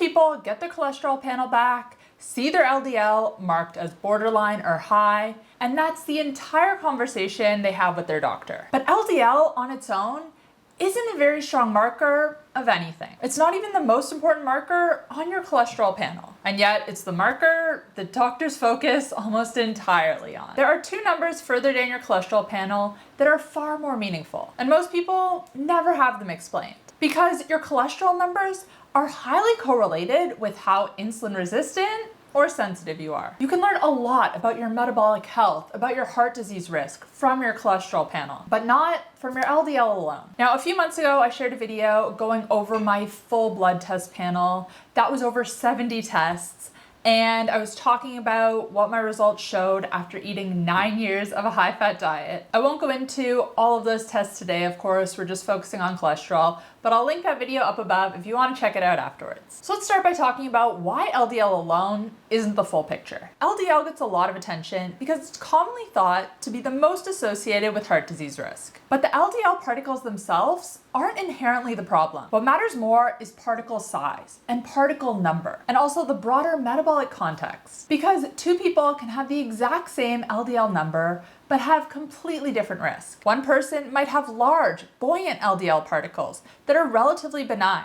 people get their cholesterol panel back, see their LDL marked as borderline or high, and that's the entire conversation they have with their doctor. But LDL on its own isn't a very strong marker of anything. It's not even the most important marker on your cholesterol panel. And yet it's the marker that doctors focus almost entirely on. There are two numbers further down your cholesterol panel that are far more meaningful. And most people never have them explained. Because your cholesterol numbers are highly correlated with how insulin resistant or sensitive you are. You can learn a lot about your metabolic health, about your heart disease risk from your cholesterol panel, but not from your LDL alone. Now, a few months ago, I shared a video going over my full blood test panel. That was over 70 tests. And I was talking about what my results showed after eating 9 years of a high-fat diet. I won't go into all of those tests today, of course, we're just focusing on cholesterol, but I'll link that video up above if you want to check it out afterwards. So let's start by talking about why LDL alone isn't the full picture. LDL gets a lot of attention because it's commonly thought to be the most associated with heart disease risk. But the LDL particles themselves aren't inherently the problem. What matters more is particle size and particle number, and also the broader metabolic context. Because two people can have the exact same LDL number, but have completely different risk. One person might have large, buoyant LDL particles that are relatively benign,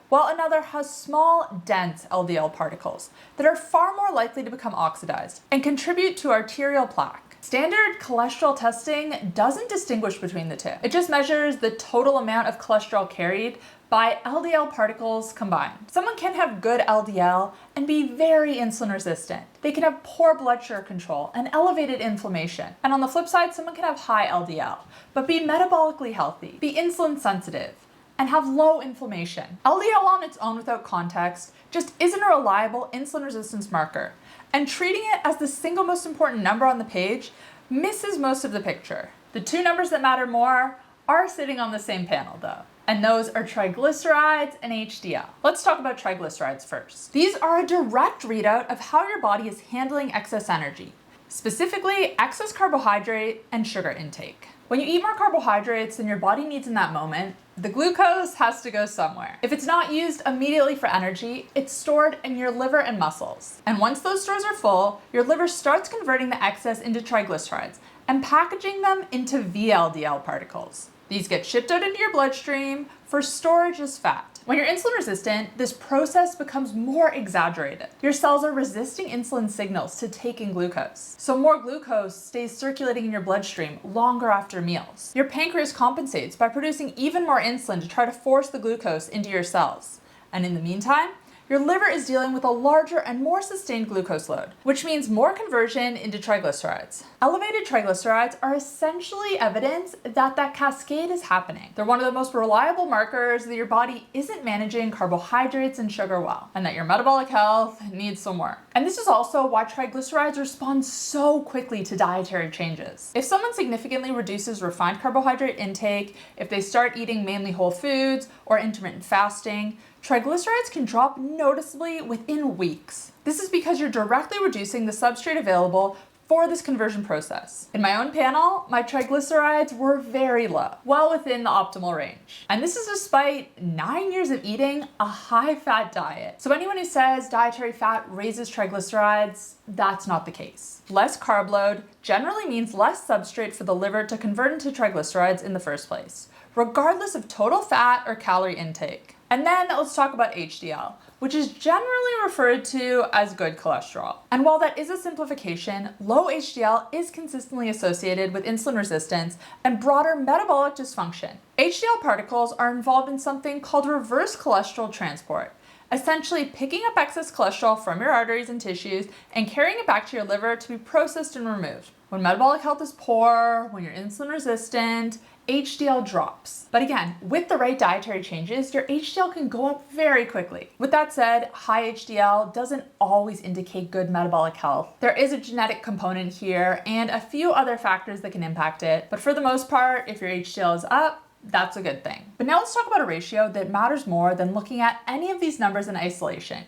while another has small, dense LDL particles that are far more likely to become oxidized and contribute to arterial plaque. Standard cholesterol testing doesn't distinguish between the two. It just measures the total amount of cholesterol carried by LDL particles combined. Someone can have good LDL and be very insulin resistant. They can have poor blood sugar control and elevated inflammation. And on the flip side, someone can have high LDL, but be metabolically healthy, be insulin sensitive, and have low inflammation. LDL on its own without context just isn't a reliable insulin resistance marker. And treating it as the single most important number on the page misses most of the picture. The two numbers that matter more are sitting on the same panel though, and those are triglycerides and HDL. Let's talk about triglycerides first. These are a direct readout of how your body is handling excess energy, specifically excess carbohydrate and sugar intake. When you eat more carbohydrates than your body needs in that moment, the glucose has to go somewhere. If it's not used immediately for energy, it's stored in your liver and muscles. And once those stores are full, your liver starts converting the excess into triglycerides and packaging them into VLDL particles. These get shipped out into your bloodstream for storage as fat. When you're insulin resistant, this process becomes more exaggerated. Your cells are resisting insulin signals to take in glucose. So more glucose stays circulating in your bloodstream longer after meals. Your pancreas compensates by producing even more insulin to try to force the glucose into your cells. And in the meantime, your liver is dealing with a larger and more sustained glucose load, which means more conversion into triglycerides. Elevated triglycerides are essentially evidence that that cascade is happening. They're one of the most reliable markers that your body isn't managing carbohydrates and sugar well, and that your metabolic health needs some work. And this is also why triglycerides respond so quickly to dietary changes. If someone significantly reduces refined carbohydrate intake, if they start eating mainly whole foods or intermittent fasting, triglycerides can drop noticeably within weeks. This is because you're directly reducing the substrate available for this conversion process. In my own panel, my triglycerides were very low, well within the optimal range. And this is despite 9 years of eating a high-fat diet. So anyone who says dietary fat raises triglycerides, that's not the case. Less carb load generally means less substrate for the liver to convert into triglycerides in the first place, regardless of total fat or calorie intake. And then let's talk about HDL, which is generally referred to as good cholesterol. And while that is a simplification, low HDL is consistently associated with insulin resistance and broader metabolic dysfunction. HDL particles are involved in something called reverse cholesterol transport, essentially picking up excess cholesterol from your arteries and tissues and carrying it back to your liver to be processed and removed. When metabolic health is poor, when you're insulin resistant, HDL drops. But again, with the right dietary changes, your HDL can go up very quickly. With that said, high HDL doesn't always indicate good metabolic health. There is a genetic component here and a few other factors that can impact it. But for the most part, if your HDL is up, that's a good thing. But now let's talk about a ratio that matters more than looking at any of these numbers in isolation: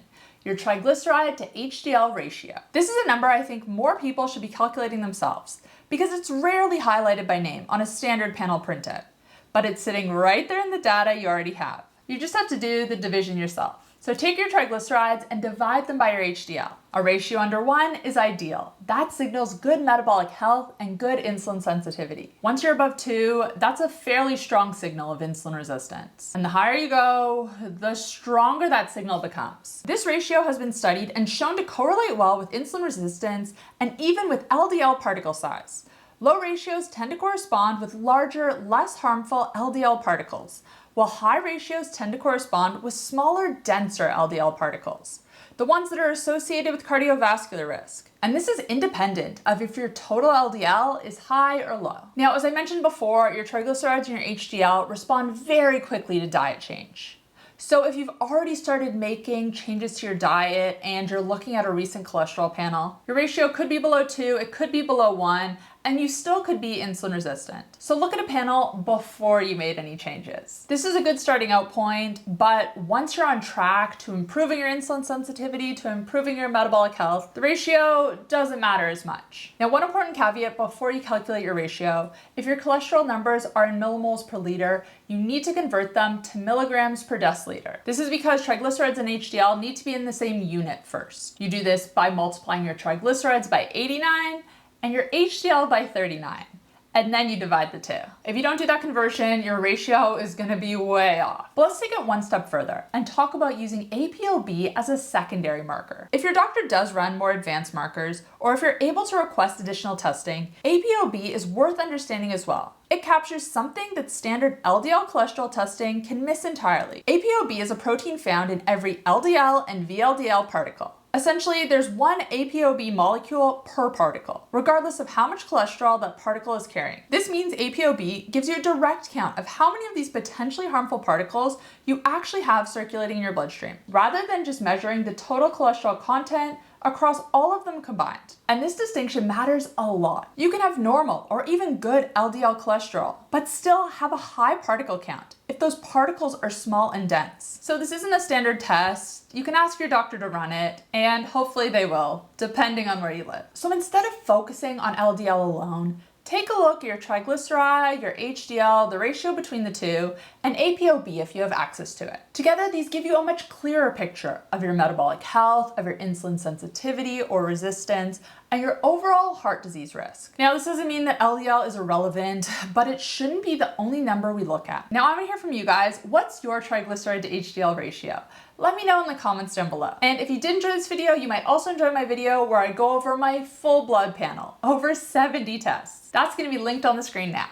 your triglyceride to HDL ratio. This is a number I think more people should be calculating themselves, because it's rarely highlighted by name on a standard panel printout, but it's sitting right there in the data you already have. You just have to do the division yourself. So take your triglycerides and divide them by your HDL. A ratio under 1 is ideal. That signals good metabolic health and good insulin sensitivity. Once you're above 2, that's a fairly strong signal of insulin resistance. And the higher you go, the stronger that signal becomes. This ratio has been studied and shown to correlate well with insulin resistance and even with LDL particle size. Low ratios tend to correspond with larger, less harmful LDL particles, while high ratios tend to correspond with smaller, denser LDL particles, the ones that are associated with cardiovascular risk. And this is independent of if your total LDL is high or low. Now, as I mentioned before, your triglycerides and your HDL respond very quickly to diet change. So if you've already started making changes to your diet and you're looking at a recent cholesterol panel, your ratio could be below 2, it could be below 1, and you still could be insulin resistant. So look at a panel before you made any changes. This is a good starting out point, but once you're on track to improving your insulin sensitivity, to improving your metabolic health, the ratio doesn't matter as much. Now, one important caveat before you calculate your ratio, if your cholesterol numbers are in millimoles per liter, you need to convert them to milligrams per deciliter. This is because triglycerides and HDL need to be in the same unit first. You do this by multiplying your triglycerides by 89 and your HDL by 39, and then you divide the two. If you don't do that conversion, your ratio is gonna be way off. But let's take it one step further and talk about using ApoB as a secondary marker. If your doctor does run more advanced markers, or if you're able to request additional testing, ApoB is worth understanding as well. It captures something that standard LDL cholesterol testing can miss entirely. ApoB is a protein found in every LDL and VLDL particle. Essentially, there's one ApoB molecule per particle, regardless of how much cholesterol that particle is carrying. This means ApoB gives you a direct count of how many of these potentially harmful particles you actually have circulating in your bloodstream, rather than just measuring the total cholesterol content across all of them combined. And this distinction matters a lot. You can have normal or even good LDL cholesterol, but still have a high particle count if those particles are small and dense. So this isn't a standard test. You can ask your doctor to run it, and hopefully they will, depending on where you live. So instead of focusing on LDL alone, take a look at your triglyceride, your HDL, the ratio between the two, and ApoB if you have access to it. Together, these give you a much clearer picture of your metabolic health, of your insulin sensitivity or resistance, and your overall heart disease risk. Now, this doesn't mean that LDL is irrelevant, but it shouldn't be the only number we look at. Now, I want to hear from you guys. What's your triglyceride to HDL ratio? Let me know in the comments down below. And if you did enjoy this video, you might also enjoy my video where I go over my full blood panel, over 70 tests. That's going to be linked on the screen now.